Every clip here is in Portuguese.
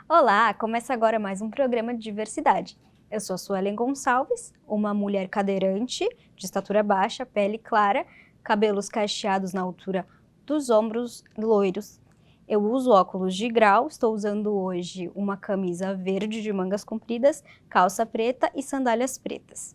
Olá, começa agora mais um programa de diversidade. Eu sou a Suelen Gonçalves, uma mulher cadeirante, de estatura baixa, pele clara, cabelos cacheados na altura dos ombros, loiros. Eu uso óculos de grau, estou usando hoje uma camisa verde de mangas compridas, calça preta e sandálias pretas.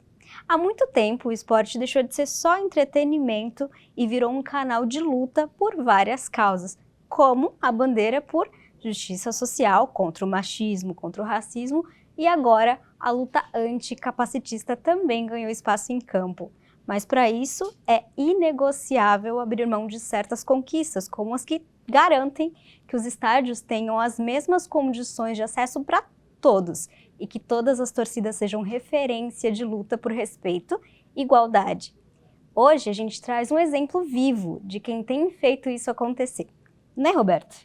Há muito tempo o esporte deixou de ser só entretenimento e virou um canal de luta por várias causas, como a bandeira por justiça social, contra o machismo, contra o racismo, e agora a luta anticapacitista também ganhou espaço em campo. Mas para isso é inegociável abrir mão de certas conquistas, como as que garantem que os estádios tenham as mesmas condições de acesso para todos e que todas as torcidas sejam referência de luta por respeito e igualdade. Hoje a gente traz um exemplo vivo de quem tem feito isso acontecer. Né, Roberto?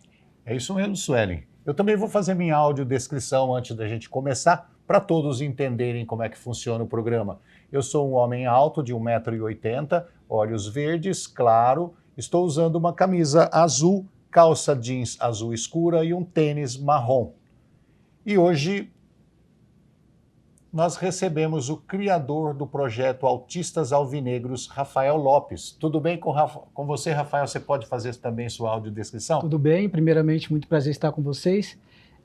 É isso mesmo, Suelen. Eu também vou fazer minha audiodescrição antes da gente começar, para todos entenderem como é que funciona o programa. Eu sou um homem alto de 1,80 m, olhos verdes, claro, estou usando uma camisa azul, calça jeans azul escura e um tênis marrom. E hoje nós recebemos o criador do projeto Autistas Alvinegros, Rafael Lopes. Tudo bem com você, Rafael? Você pode fazer também sua audiodescrição? Tudo bem, primeiramente, muito prazer estar com vocês.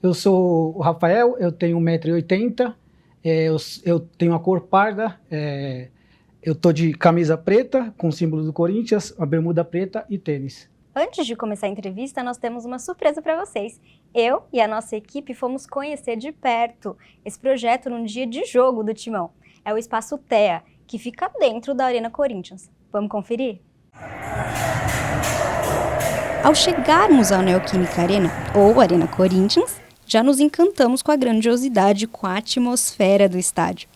Eu sou o Rafael, eu tenho 1,80 m, eu tenho a cor parda, eu tô de camisa preta, com o símbolo do Corinthians, uma bermuda preta e tênis. Antes de começar a entrevista, nós temos uma surpresa para vocês. Eu e a nossa equipe fomos conhecer de perto esse projeto num dia de jogo do Timão. É o Espaço TEA, que fica dentro da Arena Corinthians. Vamos conferir? Ao chegarmos à Neoquímica Arena, ou Arena Corinthians, já nos encantamos com a grandiosidade, com a atmosfera do estádio.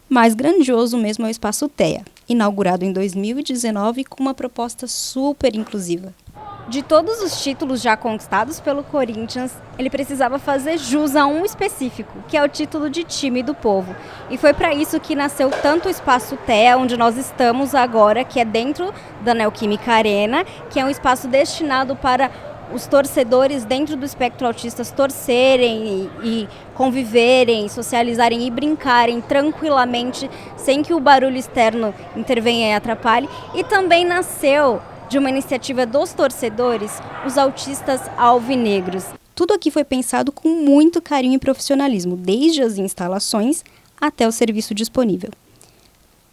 Mais grandioso mesmo é o Espaço TEA, inaugurado em 2019 com uma proposta super inclusiva. De todos os títulos já conquistados pelo Corinthians, ele precisava fazer jus a um específico, que é o título de time do povo. E foi para isso que nasceu tanto o Espaço TEA, onde nós estamos agora, que é dentro da Neoquímica Arena, que é um espaço destinado para os torcedores dentro do espectro autistas torcerem e conviverem, socializarem e brincarem tranquilamente, sem que o barulho externo intervenha e atrapalhe. E também nasceu de uma iniciativa dos torcedores, os Autistas Alvinegros. Tudo aqui foi pensado com muito carinho e profissionalismo, desde as instalações até o serviço disponível.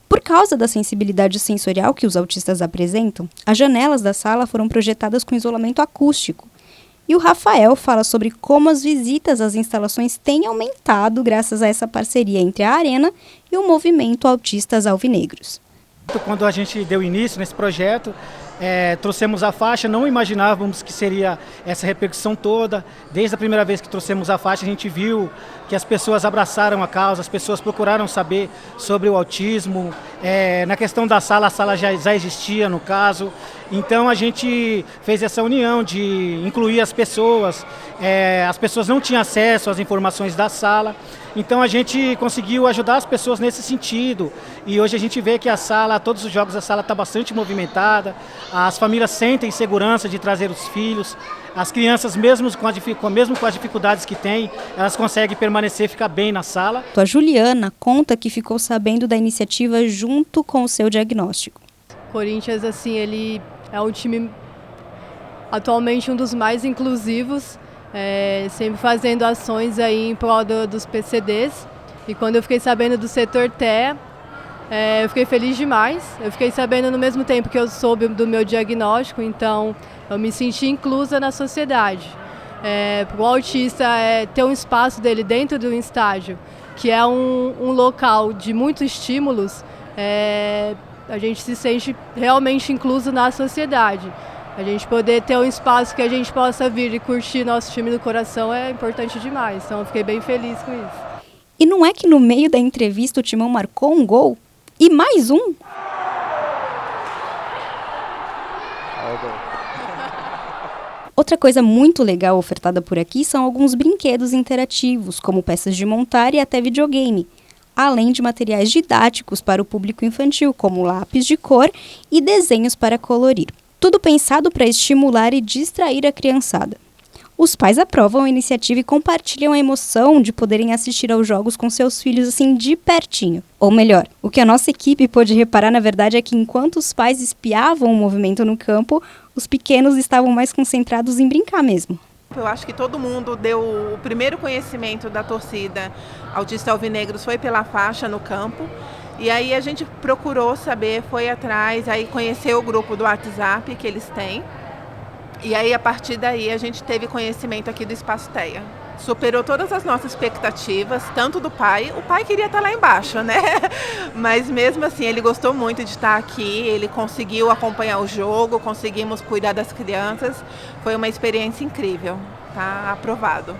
Por causa da sensibilidade sensorial que os autistas apresentam, as janelas da sala foram projetadas com isolamento acústico. E o Rafael fala sobre como as visitas às instalações têm aumentado graças a essa parceria entre a Arena e o movimento Autistas Alvinegros. Quando a gente deu início nesse projeto, trouxemos a faixa, não imaginávamos que seria essa repercussão toda. Desde a primeira vez que trouxemos a faixa, a gente viu que as pessoas abraçaram a causa, as pessoas procuraram saber sobre o autismo. Na questão da sala, a sala já existia no caso. Então a gente fez essa união de incluir as pessoas não tinham acesso às informações da sala. Então a gente conseguiu ajudar as pessoas nesse sentido. E hoje a gente vê que a sala, todos os jogos, a sala está bastante movimentada. As famílias sentem segurança de trazer os filhos. As crianças, mesmo com as dificuldades que têm, elas conseguem permanecer, ficar bem na sala. A Juliana conta que ficou sabendo da iniciativa junto com o seu diagnóstico. Corinthians, assim, ele é um time atualmente um dos mais inclusivos, sempre fazendo ações aí em prol dos PCDs. E quando eu fiquei sabendo do setor TEA, eu fiquei feliz demais. Eu fiquei sabendo no mesmo tempo que eu soube do meu diagnóstico, então eu me senti inclusa na sociedade. Para o autista ter um espaço dele dentro de um estádio, que é um local de muitos estímulos, a gente se sente realmente incluso na sociedade. A gente poder ter um espaço que a gente possa vir e curtir nosso time do coração é importante demais. Então eu fiquei bem feliz com isso. E não é que no meio da entrevista o Timão marcou um gol? E mais um? Outra coisa muito legal ofertada por aqui são alguns brinquedos interativos, como peças de montar e até videogame, além de materiais didáticos para o público infantil, como lápis de cor e desenhos para colorir. Tudo pensado para estimular e distrair a criançada. Os pais aprovam a iniciativa e compartilham a emoção de poderem assistir aos jogos com seus filhos assim de pertinho. Ou melhor, o que a nossa equipe pôde reparar na verdade é que enquanto os pais espiavam o movimento no campo, os pequenos estavam mais concentrados em brincar mesmo. Eu acho que todo mundo deu o primeiro conhecimento da torcida Autista Alvinegros foi pela faixa no campo. E aí a gente procurou saber, foi atrás, aí conheceu o grupo do WhatsApp que eles têm. E aí, a partir daí, a gente teve conhecimento aqui do Espaço TEA. Superou todas as nossas expectativas, tanto do pai. O pai queria estar lá embaixo, né? Mas mesmo assim, ele gostou muito de estar aqui. Ele conseguiu acompanhar o jogo, conseguimos cuidar das crianças. Foi uma experiência incrível, tá? Aprovado.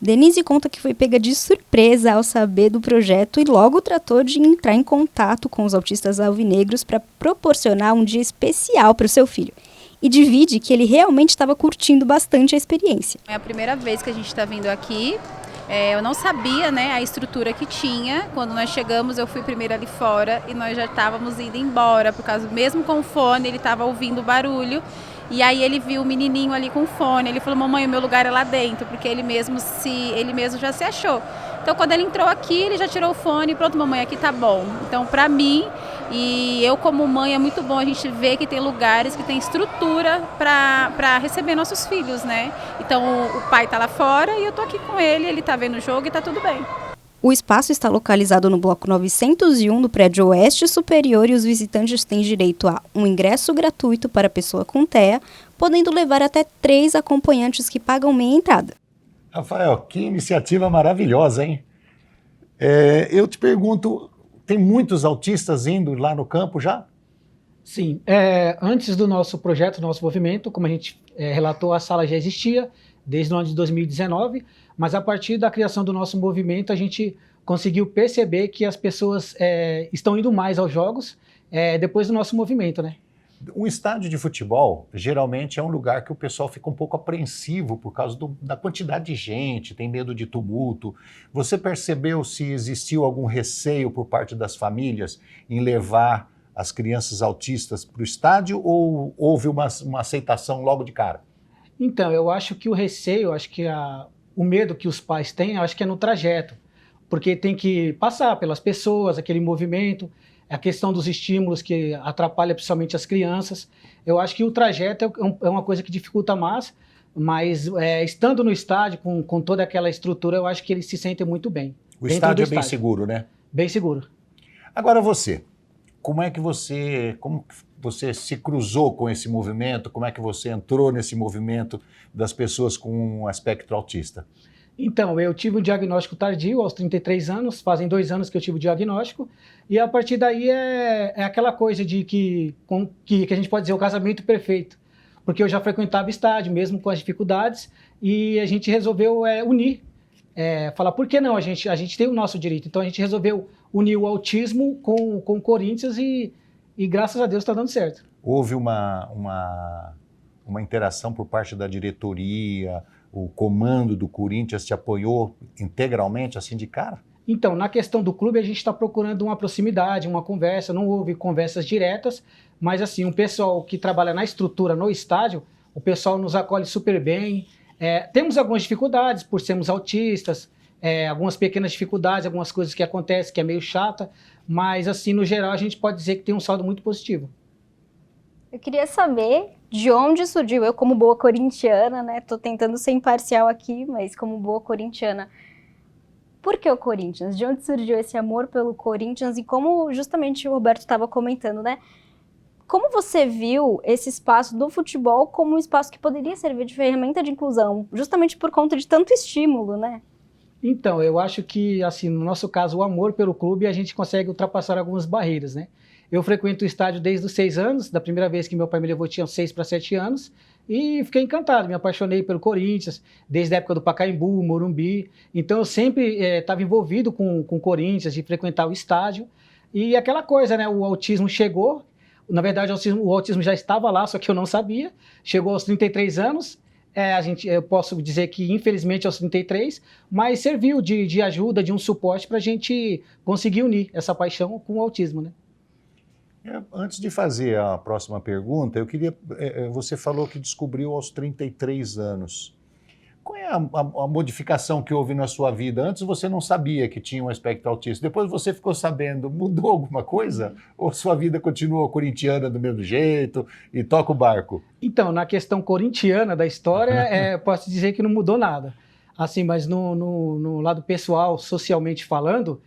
Denise conta que foi pega de surpresa ao saber do projeto e logo tratou de entrar em contato com os autistas alvinegros para proporcionar um dia especial para o seu filho. E divide que ele realmente estava curtindo bastante a experiência. É a primeira vez que a gente está vindo aqui. Eu não sabia, né, a estrutura que tinha. Quando nós chegamos, eu fui primeiro ali fora e nós já estávamos indo embora, por causa, mesmo com o fone, ele estava ouvindo o barulho. E aí ele viu o menininho ali com fone, ele falou: mamãe, o meu lugar é lá dentro, porque ele mesmo já se achou. Então quando ele entrou aqui, ele já tirou o fone, pronto, mamãe, aqui tá bom. Então para mim, e eu como mãe, é muito bom a gente ver que tem lugares que tem estrutura para receber nossos filhos, né? Então o pai tá lá fora e eu tô aqui com ele tá vendo o jogo e tá tudo bem. O espaço está localizado no bloco 901 do prédio Oeste Superior e os visitantes têm direito a um ingresso gratuito para pessoa com TEA, podendo levar até 3 acompanhantes que pagam meia entrada. Rafael, que iniciativa maravilhosa, hein? Eu te pergunto, tem muitos autistas indo lá no campo já? Sim, antes do nosso projeto, do nosso movimento, como a gente relatou, a sala já existia desde o ano de 2019, mas a partir da criação do nosso movimento, a gente conseguiu perceber que as pessoas estão indo mais aos jogos depois do nosso movimento, né? Um estádio de futebol, geralmente, é um lugar que o pessoal fica um pouco apreensivo por causa da quantidade de gente, tem medo de tumulto. Você percebeu se existiu algum receio por parte das famílias em levar as crianças autistas para o estádio ou houve uma aceitação logo de cara? Então, eu acho que o receio, acho que o medo que os pais têm, acho que é no trajeto, porque tem que passar pelas pessoas, aquele movimento, a questão dos estímulos que atrapalha principalmente as crianças. Eu acho que o trajeto é uma coisa que dificulta mais, mas estando no estádio, com toda aquela estrutura, eu acho que eles se sentem muito bem. O estádio é bem seguro, né? Bem seguro. Agora você, como você se cruzou com esse movimento? Como é que você entrou nesse movimento das pessoas com um espectro autista? Então, eu tive um diagnóstico tardio aos 33 anos, fazem 2 anos que eu tive o diagnóstico, e a partir daí é aquela coisa de que a gente pode dizer o casamento perfeito, porque eu já frequentava estádio, mesmo com as dificuldades, e a gente resolveu unir, falar, por que não? A gente tem o nosso direito, então a gente resolveu unir o autismo com o Corinthians e graças a Deus está dando certo. Houve uma interação por parte da diretoria, o comando do Corinthians te apoiou integralmente, assim, de cara? Então, na questão do clube, a gente está procurando uma proximidade, uma conversa, não houve conversas diretas, mas assim, o pessoal que trabalha na estrutura, no estádio, o pessoal nos acolhe super bem. Temos algumas dificuldades por sermos autistas, algumas pequenas dificuldades, algumas coisas que acontecem que é meio chata, mas assim, no geral, a gente pode dizer que tem um saldo muito positivo. Eu queria saber de onde surgiu, eu como boa corintiana, né? Tô tentando ser imparcial aqui, mas como boa corintiana, por que o Corinthians? De onde surgiu esse amor pelo Corinthians e como justamente o Roberto estava comentando, né? Como você viu esse espaço do futebol como um espaço que poderia servir de ferramenta de inclusão, justamente por conta de tanto estímulo, né? Então, eu acho que, assim, no nosso caso, o amor pelo clube, a gente consegue ultrapassar algumas barreiras, né? Eu frequento o estádio desde os 6 anos, da primeira vez que meu pai me levou tinha 6 para 7 anos, e fiquei encantado, me apaixonei pelo Corinthians, desde a época do Pacaembu, Morumbi, então eu sempre estava envolvido com o Corinthians, de frequentar o estádio, e aquela coisa, né, o autismo chegou, na verdade o autismo já estava lá, só que eu não sabia, chegou aos 33 anos, eu posso dizer que infelizmente aos 33, mas serviu de ajuda, de um suporte para a gente conseguir unir essa paixão com o autismo, né? Antes de fazer a próxima pergunta, eu queria, você falou que descobriu aos 33 anos. Qual é a modificação que houve na sua vida? Antes você não sabia que tinha um espectro autista, depois você ficou sabendo, mudou alguma coisa? Ou sua vida continuou corintiana do mesmo jeito e toca o barco? Então, na questão corintiana da história, posso dizer que não mudou nada. Assim, mas no lado pessoal, socialmente falando,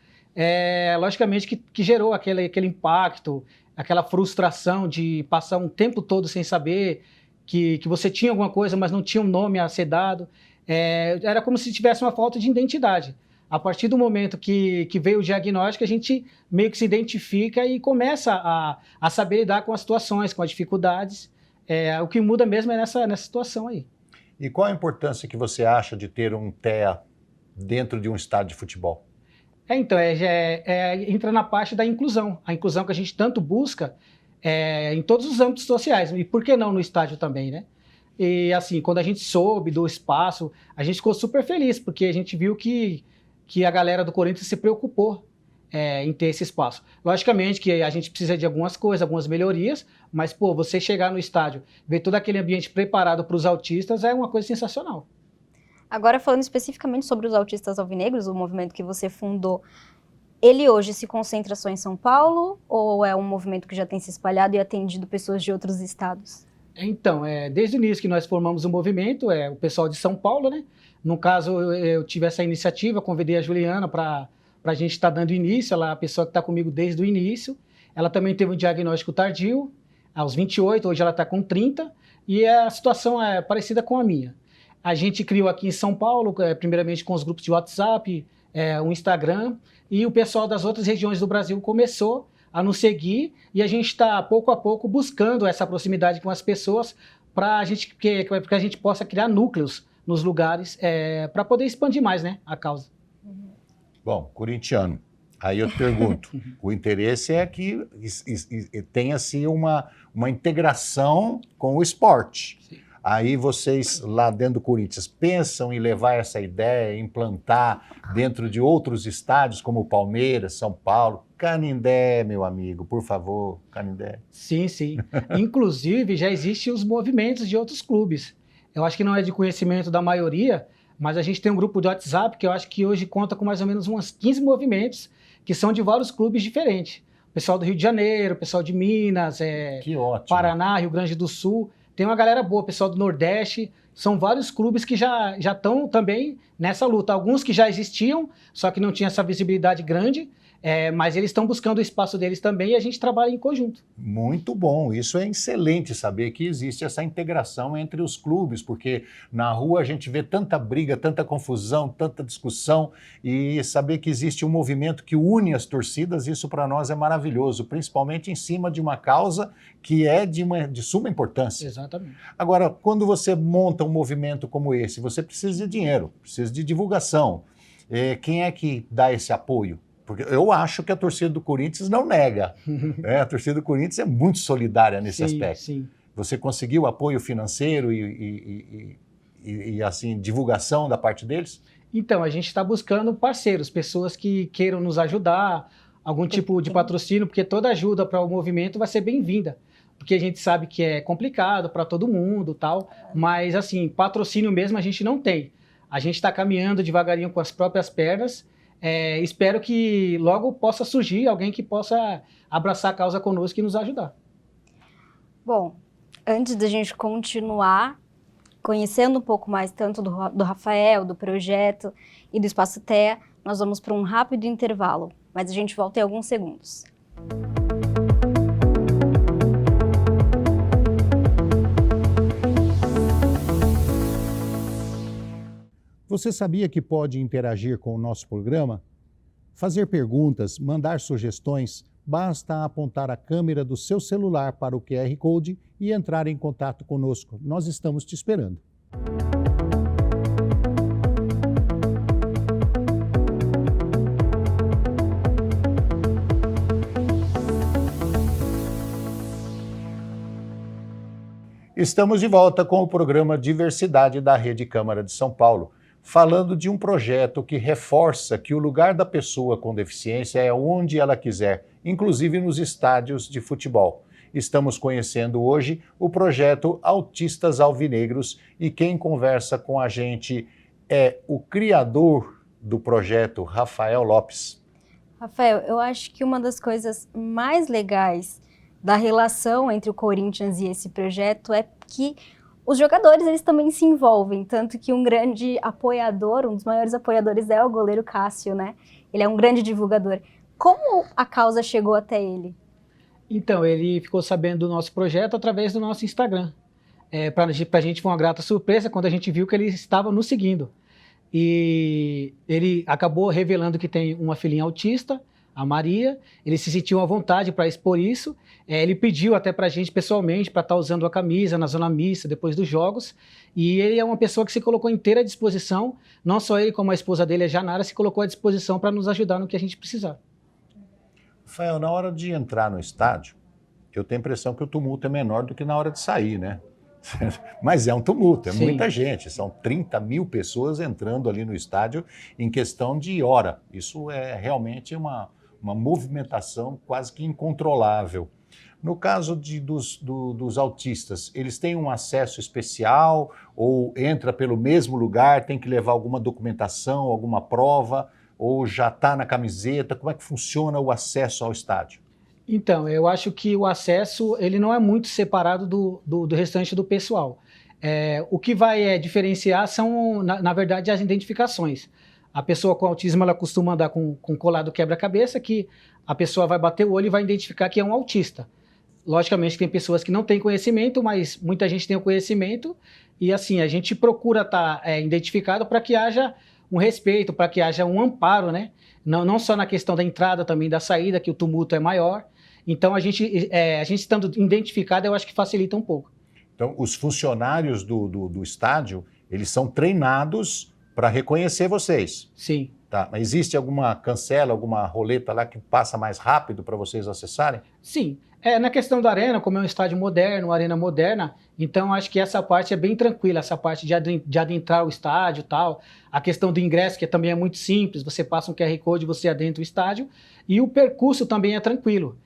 logicamente que gerou aquele impacto, aquela frustração de passar um tempo todo sem saber que você tinha alguma coisa, mas não tinha um nome a ser dado. Era como se tivesse uma falta de identidade. A partir do momento que veio o diagnóstico, a gente meio que se identifica e começa a saber lidar com as situações, com as dificuldades. O que muda mesmo é nessa situação aí. E qual a importância que você acha de ter um TEA dentro de um estádio de futebol? Então, entra na parte da inclusão. A inclusão que a gente tanto busca em todos os âmbitos sociais. E por que não no estádio também, né? E assim, quando a gente soube do espaço, a gente ficou super feliz, porque a gente viu que a galera do Corinthians se preocupou em ter esse espaço. Logicamente que a gente precisa de algumas coisas, algumas melhorias, mas, você chegar no estádio, ver todo aquele ambiente preparado para os autistas é uma coisa sensacional. Agora, falando especificamente sobre os autistas alvinegros, o movimento que você fundou, ele hoje se concentra só em São Paulo ou é um movimento que já tem se espalhado e atendido pessoas de outros estados? Então, desde o início que nós formamos o movimento, o pessoal de São Paulo, né? No caso, eu tive essa iniciativa, convidei a Juliana para a gente estar dando início, ela é a pessoa que está comigo desde o início. Ela também teve um diagnóstico tardio, aos 28, hoje ela está com 30, e a situação é parecida com a minha. A gente criou aqui em São Paulo, primeiramente com os grupos de WhatsApp, o Instagram, e o pessoal das outras regiões do Brasil começou a nos seguir, e a gente está, pouco a pouco, buscando essa proximidade com as pessoas para a gente possa criar núcleos nos lugares para poder expandir mais, né, a causa. Bom, corintiano, aí eu te pergunto, o interesse é que tenha-se uma integração com o esporte. Sim. Aí vocês, lá dentro do Corinthians, pensam em levar essa ideia, implantar dentro de outros estádios, como Palmeiras, São Paulo, Canindé, meu amigo, por favor, Canindé. Sim, sim. Inclusive, já existem os movimentos de outros clubes. Eu acho que não é de conhecimento da maioria, mas a gente tem um grupo de WhatsApp que eu acho que hoje conta com mais ou menos uns 15 movimentos, que são de vários clubes diferentes. O pessoal do Rio de Janeiro, o pessoal de Minas, que ótimo. Paraná, Rio Grande do Sul. Tem uma galera boa, pessoal do Nordeste, são vários clubes que já estão também nessa luta. Alguns que já existiam, só que não tinham essa visibilidade grande, mas eles estão buscando o espaço deles também e a gente trabalha em conjunto. Muito bom, isso é excelente saber que existe essa integração entre os clubes, porque na rua a gente vê tanta briga, tanta confusão, tanta discussão, e saber que existe um movimento que une as torcidas, isso para nós é maravilhoso, principalmente em cima de uma causa que é de suma importância. Exatamente. Agora, quando você monta um movimento como esse, você precisa de dinheiro, precisa de divulgação. Quem é que dá esse apoio? Porque eu acho que a torcida do Corinthians não nega. A torcida do Corinthians é muito solidária nesse aspecto. Sim. Você conseguiu apoio financeiro e assim, divulgação da parte deles? Então, a gente está buscando parceiros, pessoas que queiram nos ajudar, algum tipo de patrocínio, porque toda ajuda para o movimento vai ser bem-vinda. Porque a gente sabe que é complicado para todo mundo, tal, mas assim, patrocínio mesmo a gente não tem. A gente está caminhando devagarinho com as próprias pernas. Espero que logo possa surgir alguém que possa abraçar a causa conosco e nos ajudar. Bom, antes da gente continuar conhecendo um pouco mais tanto do Rafael, do projeto e do Espaço TEA, nós vamos para um rápido intervalo, mas a gente volta em alguns segundos. Você sabia que pode interagir com o nosso programa? Fazer perguntas, mandar sugestões, basta apontar a câmera do seu celular para o QR Code e entrar em contato conosco. Nós estamos te esperando. Estamos de volta com o programa Diversidade da Rede Câmara de São Paulo, falando de um projeto que reforça que o lugar da pessoa com deficiência é onde ela quiser, inclusive nos estádios de futebol. Estamos conhecendo hoje o projeto Autistas Alvinegros e quem conversa com a gente é o criador do projeto, Rafael Lopes. Rafael, eu acho que uma das coisas mais legais da relação entre o Corinthians e esse projeto é que os jogadores eles também se envolvem, tanto que um grande apoiador, um dos maiores apoiadores é o goleiro Cássio, né? Ele é um grande divulgador. Como a causa chegou até ele? Então, ele ficou sabendo do nosso projeto através do nosso Instagram. Para a gente foi uma grata surpresa quando a gente viu que ele estava nos seguindo. E ele acabou revelando que tem uma filhinha autista, a Maria. Ele se sentiu à vontade para expor isso. Ele pediu até para a gente pessoalmente para estar usando a camisa na zona mista depois dos jogos. E ele é uma pessoa que se colocou inteira à disposição. Não só ele, como a esposa dele, a Janara, se colocou à disposição para nos ajudar no que a gente precisar. Rafael, na hora de entrar no estádio, eu tenho a impressão que o tumulto é menor do que na hora de sair, né? Mas é um tumulto, é muita gente, são 30 mil pessoas entrando ali no estádio em questão de hora. Isso é realmente uma movimentação quase que incontrolável. No caso dos autistas, eles têm um acesso especial ou entra pelo mesmo lugar, tem que levar alguma documentação, alguma prova, ou já está na camiseta? Como é que funciona o acesso ao estádio? Então, eu acho que o acesso ele não é muito separado do restante do pessoal. O que vai diferenciar são, na verdade, as identificações. A pessoa com autismo ela costuma andar com colado quebra-cabeça, que a pessoa vai bater o olho e vai identificar que é um autista. Logicamente, tem pessoas que não têm conhecimento, mas muita gente tem o conhecimento. E assim, a gente procura estar identificado para que haja um respeito, para que haja um amparo, né? Não só na questão da entrada, também da saída, que o tumulto é maior. Então, a gente estando identificado, eu acho que facilita um pouco. Então, os funcionários do estádio, eles são treinados para reconhecer vocês? Sim. Tá. Mas existe alguma cancela, alguma roleta lá que passa mais rápido para vocês acessarem? Sim. Na questão da arena, como é um estádio moderno, uma arena moderna, então acho que essa parte é bem tranquila, essa parte de adentrar o estádio e tal. A questão do ingresso, que também é muito simples, você passa um QR Code, você adentra o estádio, e o percurso também é tranquilo.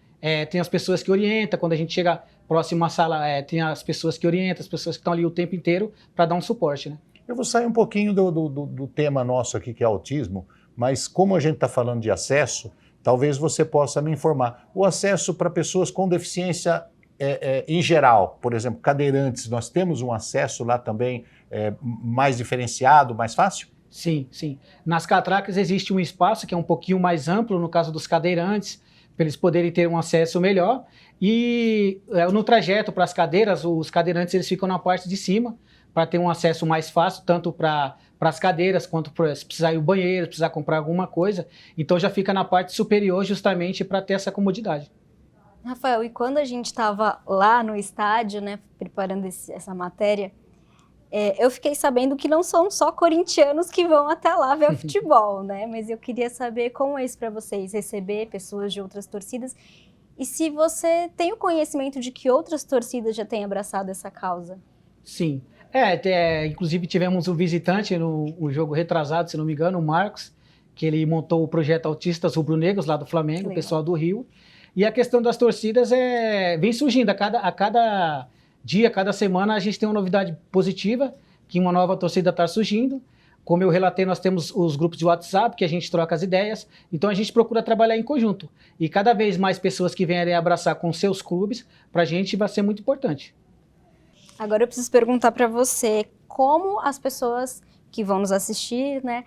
Tem as pessoas que orientam, quando a gente chega próximo à sala, tem as pessoas que orientam, as pessoas que estão ali o tempo inteiro para dar um suporte, né? Eu vou sair um pouquinho do tema nosso aqui, que é autismo, mas como a gente está falando de acesso, talvez você possa me informar. O acesso para pessoas com deficiência em geral, por exemplo, cadeirantes, nós temos um acesso lá também mais diferenciado, mais fácil? Sim, sim. Nas catracas existe um espaço que é um pouquinho mais amplo, no caso dos cadeirantes, para eles poderem ter um acesso melhor. E no trajeto para as cadeiras, os cadeirantes eles ficam na parte de cima, para ter um acesso mais fácil, tanto para as cadeiras, quanto se precisar ir ao banheiro, precisar comprar alguma coisa. Então já fica na parte superior justamente para ter essa comodidade. Rafael, e quando a gente estava lá no estádio, né, preparando essa matéria, eu fiquei sabendo que não são só corintianos que vão até lá ver o futebol, né? Mas eu queria saber como é isso para vocês, receber pessoas de outras torcidas e se você tem o conhecimento de que outras torcidas já têm abraçado essa causa. Sim. Inclusive tivemos um visitante no jogo retrasado, se não me engano, o Marcos, que ele montou o projeto Autistas Rubro-Negros lá do Flamengo, o pessoal do Rio. E a questão das torcidas vem surgindo a cada dia, cada semana a gente tem uma novidade positiva, que uma nova torcida está surgindo. Como eu relatei, nós temos os grupos de WhatsApp, que a gente troca as ideias, então a gente procura trabalhar em conjunto. E cada vez mais pessoas que vierem abraçar com seus clubes, para a gente vai ser muito importante. Agora eu preciso perguntar para você como as pessoas que vão nos assistir, né,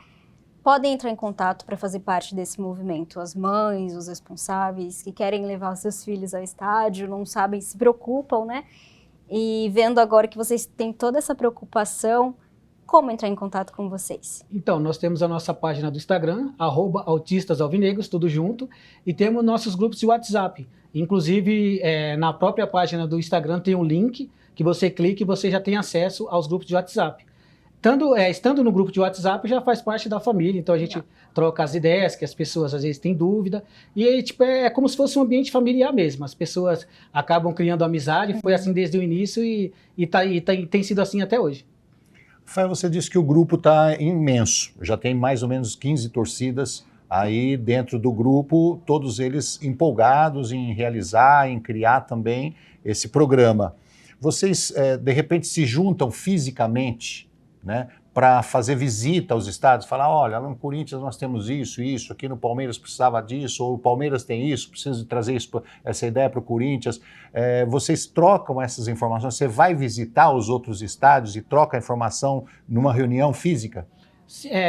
podem entrar em contato para fazer parte desse movimento. As mães, os responsáveis que querem levar os seus filhos ao estádio, não sabem, se preocupam, né? E vendo agora que vocês têm toda essa preocupação, como entrar em contato com vocês? Então, nós temos a nossa página do Instagram, @autistasalvinegros, tudo junto, e temos nossos grupos de WhatsApp. Inclusive, na própria página do Instagram tem um link que você clica e você já tem acesso aos grupos de WhatsApp. estando no grupo de WhatsApp, já faz parte da família, então a gente troca as ideias, que as pessoas às vezes têm dúvida, e aí, tipo, é como se fosse um ambiente familiar mesmo, as pessoas acabam criando amizade, foi assim desde o início e tem sido assim até hoje. Rafael, você disse que o grupo está imenso, já tem mais ou menos 15 torcidas aí dentro do grupo, todos eles empolgados em realizar, em criar também esse programa. Vocês, de repente, se juntam fisicamente, né, para fazer visita aos estádios, falar, olha, lá no Corinthians nós temos isso, aqui no Palmeiras precisava disso, ou o Palmeiras tem isso, precisa trazer essa ideia para o Corinthians. Vocês trocam essas informações, você vai visitar os outros estádios e troca a informação numa reunião física?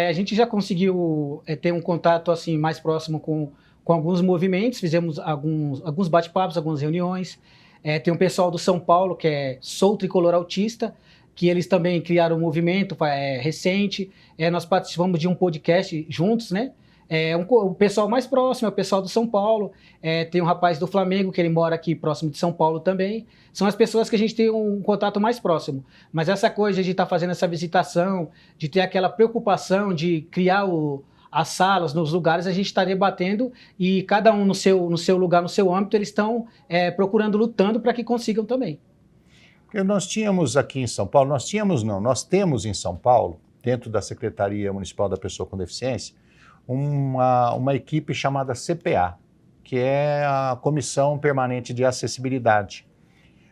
A gente já conseguiu ter um contato assim mais próximo com alguns movimentos, fizemos alguns bate-papos, algumas reuniões. Tem um pessoal do São Paulo, que é Sou Tricolor Autista, que eles também criaram um movimento recente. Nós participamos de um podcast juntos, né? O pessoal mais próximo é o pessoal do São Paulo. Tem um rapaz do Flamengo, que ele mora aqui próximo de São Paulo também. São as pessoas que a gente tem um contato mais próximo. Mas essa coisa de estar fazendo essa visitação, de ter aquela preocupação de criar as salas nos lugares, a gente está debatendo e cada um no seu lugar, no seu âmbito, eles estão procurando, lutando para que consigam também. Porque nós tínhamos aqui em São Paulo, nós temos em São Paulo, dentro da Secretaria Municipal da Pessoa com Deficiência, uma equipe chamada CPA, que é a Comissão Permanente de Acessibilidade.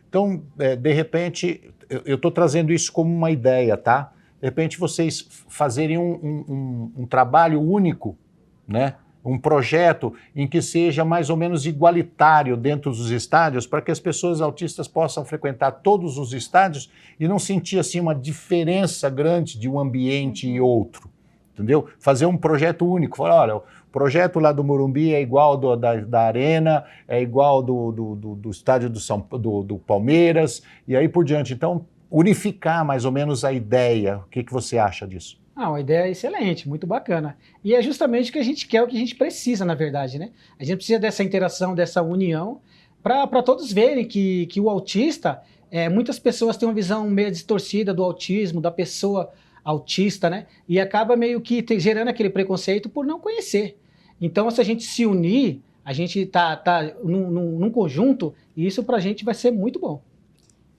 Então, de repente, eu estou trazendo isso como uma ideia, tá? De repente, vocês fazerem um trabalho único, né? Um projeto em que seja mais ou menos igualitário dentro dos estádios, para que as pessoas autistas possam frequentar todos os estádios e não sentir assim uma diferença grande de um ambiente e outro, entendeu? Fazer um projeto único, falar, olha, o projeto lá do Morumbi é igual da Arena, é igual do estádio do Palmeiras, e aí por diante. Então, unificar mais ou menos a ideia. O que você acha disso? Uma ideia excelente, muito bacana. E é justamente o que a gente quer, o que a gente precisa, na verdade, né? A gente precisa dessa interação, dessa união, para todos verem que o autista, muitas pessoas têm uma visão meio distorcida do autismo, da pessoa autista, né? E acaba meio que gerando aquele preconceito por não conhecer. Então, se a gente se unir, a gente tá num conjunto, e isso pra gente vai ser muito bom.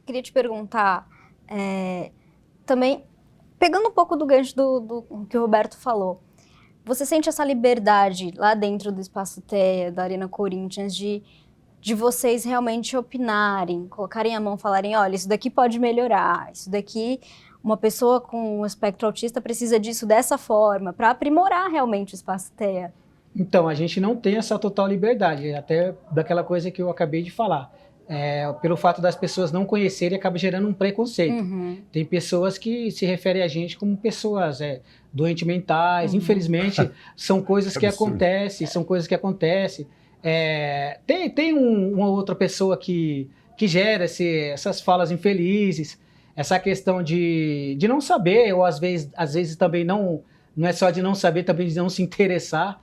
Queria te perguntar, também, pegando um pouco do gancho do que o Roberto falou, você sente essa liberdade lá dentro do Espaço TEA, da Arena Corinthians, de vocês realmente opinarem, colocarem a mão, falarem, olha, isso daqui pode melhorar, isso daqui, uma pessoa com um espectro autista precisa disso dessa forma, para aprimorar realmente o Espaço TEA? Então, a gente não tem essa total liberdade, até daquela coisa que eu acabei de falar. Pelo fato das pessoas não conhecerem, acaba gerando um preconceito. Uhum. Tem pessoas que se referem a gente como pessoas doentes mentais. Uhum. Infelizmente, são coisas que acontecem, Tem uma outra pessoa que gera essas falas infelizes, essa questão de não saber, ou às vezes também não é só de não saber, também de não se interessar.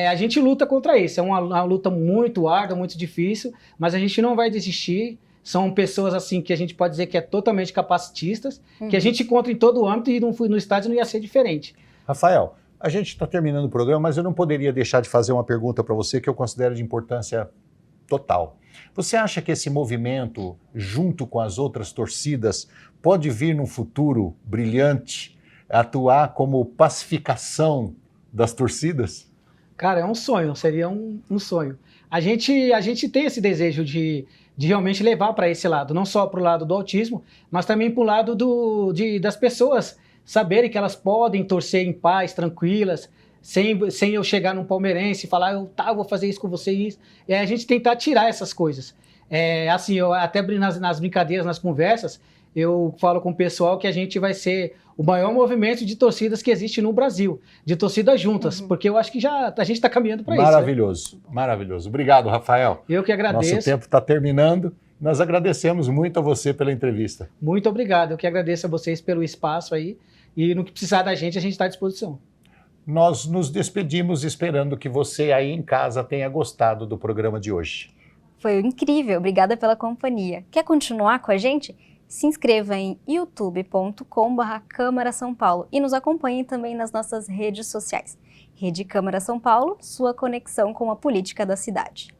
A gente luta contra isso, é uma luta muito árdua, muito difícil, mas a gente não vai desistir. São pessoas assim que a gente pode dizer que é totalmente capacitistas, que a gente encontra em todo o âmbito e no estádio não ia ser diferente. Rafael, a gente está terminando o programa, mas eu não poderia deixar de fazer uma pergunta para você que eu considero de importância total. Você acha que esse movimento, junto com as outras torcidas, pode vir num futuro brilhante, atuar como pacificação das torcidas? Cara, é um sonho, seria um sonho. A gente tem esse desejo de realmente levar para esse lado, não só para o lado do autismo, mas também para o lado das pessoas saberem que elas podem torcer em paz, tranquilas, sem eu chegar num palmeirense e falar, eu vou fazer isso com você e isso. A gente tentar tirar essas coisas. Assim, eu até nas brincadeiras, nas conversas, eu falo com o pessoal que a gente vai ser o maior movimento de torcidas que existe no Brasil, de torcidas juntas, porque eu acho que a gente está caminhando para isso. Maravilhoso, maravilhoso. Obrigado, Rafael. Eu que agradeço. Nosso tempo está terminando. Nós agradecemos muito a você pela entrevista. Muito obrigado. Eu que agradeço a vocês pelo espaço aí. E no que precisar da gente está à disposição. Nós nos despedimos esperando que você aí em casa tenha gostado do programa de hoje. Foi incrível. Obrigada pela companhia. Quer continuar com a gente? Se inscreva em youtube.com/Câmara São Paulo e nos acompanhe também nas nossas redes sociais. Rede Câmara São Paulo, sua conexão com a política da cidade.